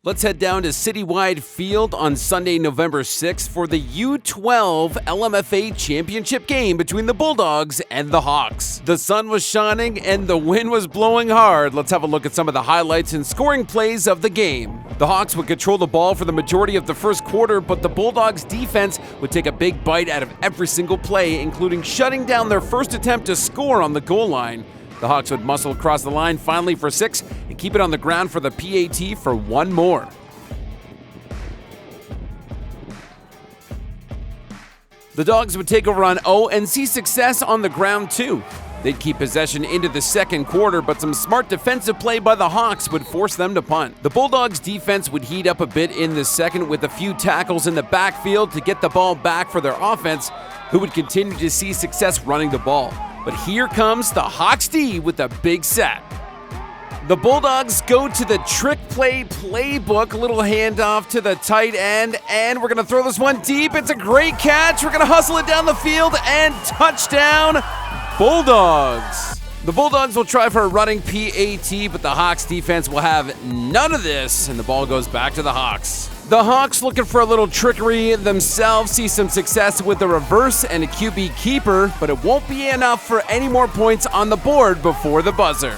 Let's head down to Citywide Field on Sunday, November 6th for the U12 LMFA championship game between the Bulldogs and the Hawks. The sun was shining and the wind was blowing hard. Let's have a look at some of the highlights and scoring plays of the game. The Hawks would control the ball for the majority of the first quarter, but the Bulldogs defense would take a big bite out of every single play, including shutting down their first attempt to score on the goal line. The Hawks would muscle across the line finally for 6 and keep it on the ground for the PAT for one more. The Dogs would take over on O and see success on the ground too. They'd keep possession into the second quarter, but some smart defensive play by the Hawks would force them to punt. The Bulldogs defense would heat up a bit in the second with a few tackles in the backfield to get the ball back for their offense, who would continue to see success running the ball. But here comes the Hawks D with a big sack. The Bulldogs go to the trick play playbook, a little handoff to the tight end, and we're going to throw this one deep. It's a great catch. We're going to hustle it down the field, and touchdown, Bulldogs. The Bulldogs will try for a running PAT, but the Hawks defense will have none of this, and the ball goes back to the Hawks. The Hawks, looking for a little trickery themselves, see some success with a reverse and a QB keeper, but it won't be enough for any more points on the board before the buzzer.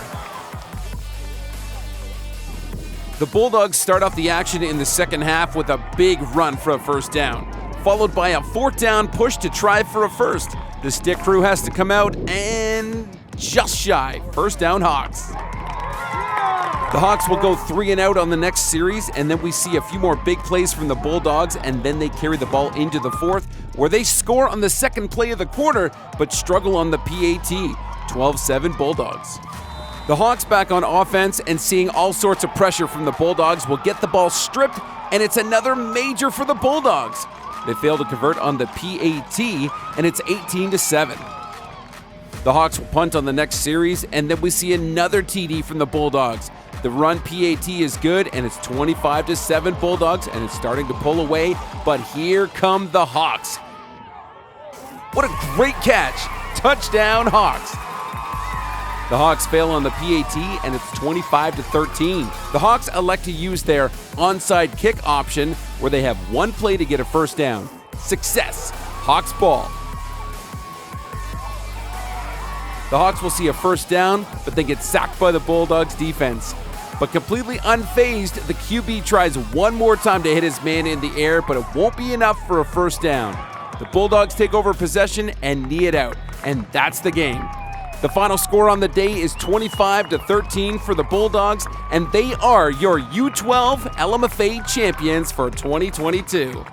The Bulldogs start off the action in the second half with a big run for a first down, followed by a fourth down push to try for a first. The stick crew has to come out and just shy. First down, Hawks. The Hawks will go 3 and out on the next series, and then we see a few more big plays from the Bulldogs, and then they carry the ball into the fourth, where they score on the second play of the quarter, but struggle on the PAT. 12-7 Bulldogs. The Hawks back on offense and seeing all sorts of pressure from the Bulldogs will get the ball stripped, and it's another major for the Bulldogs. They fail to convert on the PAT, and it's 18-7. The Hawks will punt on the next series, and then we see another TD from the Bulldogs. The run PAT is good, and it's 25-7 Bulldogs, and it's starting to pull away, but here come the Hawks. What a great catch. Touchdown, Hawks. The Hawks fail on the PAT, and it's 25-13. The Hawks elect to use their onside kick option, where they have one play to get a first down. Success. Hawks ball. The Hawks will see a first down, but they get sacked by the Bulldogs defense. But completely unfazed, the QB tries one more time to hit his man in the air, but it won't be enough for a first down. The Bulldogs take over possession and knee it out, and that's the game. The final score on the day is 25-13 for the Bulldogs, and they are your U12 LMFA champions for 2022.